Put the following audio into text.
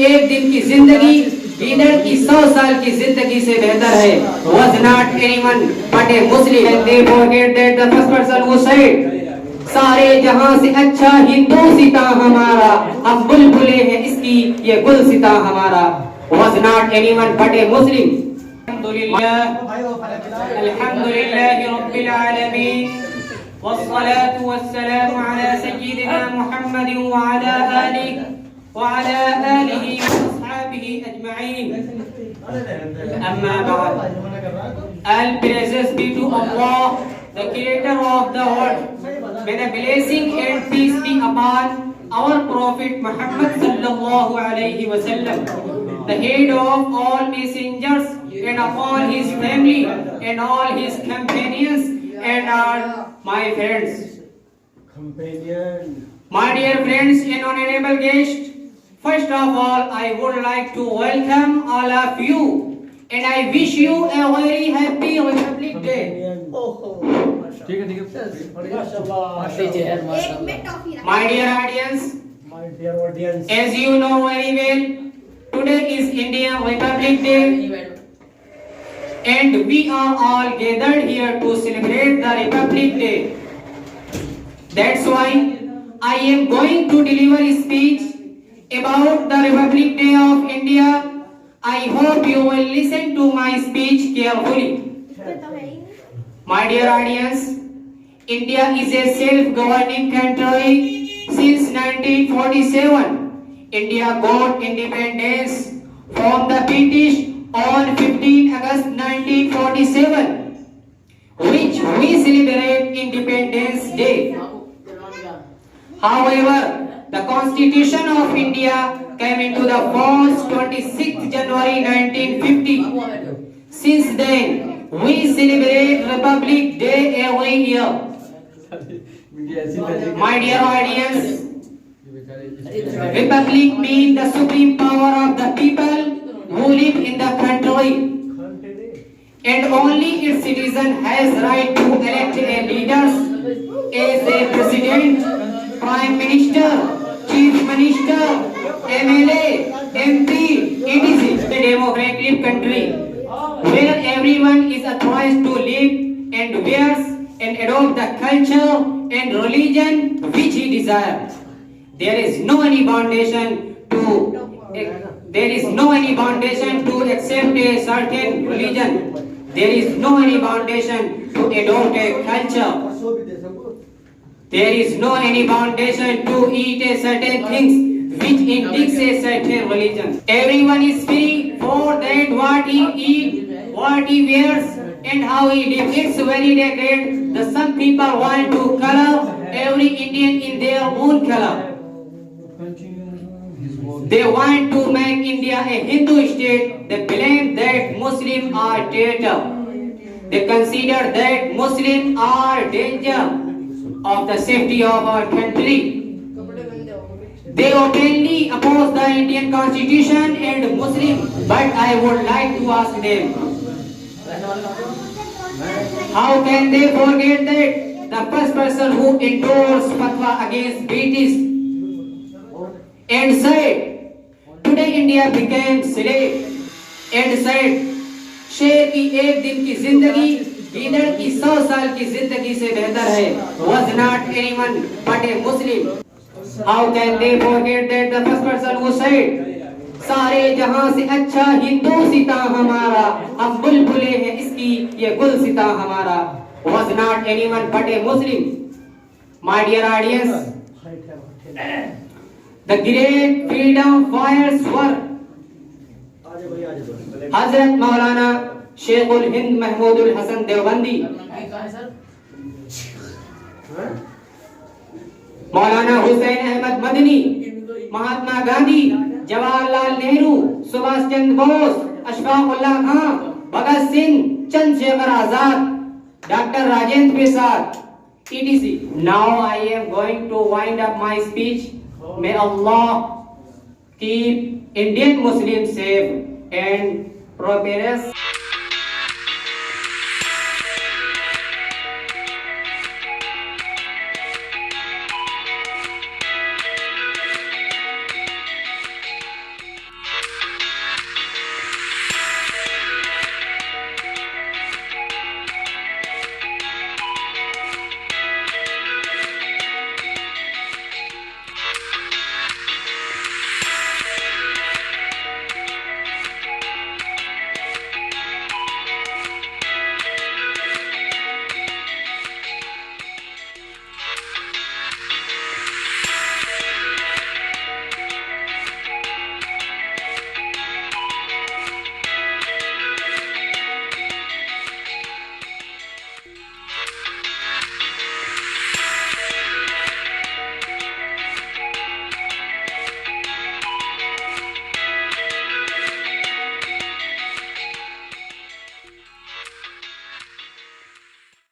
एक दिन की जिंदगी लीडर की 100 साल की जिंदगी से बेहतर है. Was not anyone but a Muslim. And they forget that the first person who said, सारे जहां से अच्छा हिंदू सिता हमारा, हम बुलबुले हैं इसकी ये गुल सिता हमारा. Was not anyone but a Muslim. अल्हम्दुलिल्लाह रब्बिल आलमीन वस्सलातु वस्सलामु अला सय्यिदिना मुहम्मद व अला आलिहि व अस्हाबिही अजमईन. अम्मा बाद. All praises be to Allah, the creator of the world. May the blessing and peace be upon our Prophet Muhammad sallallahu alaihi wasallam, the head of all messengers, and upon his family and all his companions and all my friends. My dear friends and honorable guests, first of all I would like to welcome all of you and I wish you a very happy Republic Day. My dear audience, as you know very well, today is Indian Republic Day and we are all gathered here to celebrate the Republic Day. That's why I am going to deliver a speech about the Republic Day of India. I hope you will listen to my speech carefully. My dear audience, India is a self-governing country since 1947. India got independence from the British on 15 August 1947, which we celebrate Independence Day. However, the Constitution of India came into the force 26 January 1950. Since then, we celebrate Republic Day every year. My dear audience, Republic means the supreme power of the people who live in the country, and only its citizen has right to elect a leaders as a president, prime minister, chief minister, MLA, MP, etc. A democratic country where everyone is authorized to live and wears and adopt the culture and religion which he desires. There is no any foundation to accept a certain religion. There is no any foundation to adopt a culture. There is no any foundation to eat a certain things which indicates a certain religion. Everyone is free for that what he eats, what he wears, and how he lives. It's very great. Some people want to color every Indian in their own color. They want to make India a Hindu state. They claim that Muslims are traitor. They consider that Muslims are danger of the safety of our country. They openly oppose the Indian Constitution and Muslim. But I would like to ask them, how can they forget that the first person who endorsed fatwa against British and said, today India became slave, and said, शेर की एक दिन की जिंदगी leader की 100 साल की जिंदगी से बेहतर है. Was not anyone but a Muslim. How can they forget that the first person who said, सारे जहां से अच्छा हिंदू सिता हमारा, हम बुलबुले हैं इसकी ये गुल सिता हमारा. Was not anyone but a Muslim. My dear audience, the great freedom fighters were Hazrat Maulana Sheikhul Hind Mahmudul Hasan Deobandi, Maulana Hussain Ahmad Madani, Mahatma Gandhi, Jawaharlal Nehru, Subhash Chandra Bose, Ashfaqullah Khan, Bhagat Singh, Chandrasekhar Azad, Dr. Rajendra Prasad, etc. Now I am going to wind up my speech. May Allah keep Indian Muslims safe and prosperous.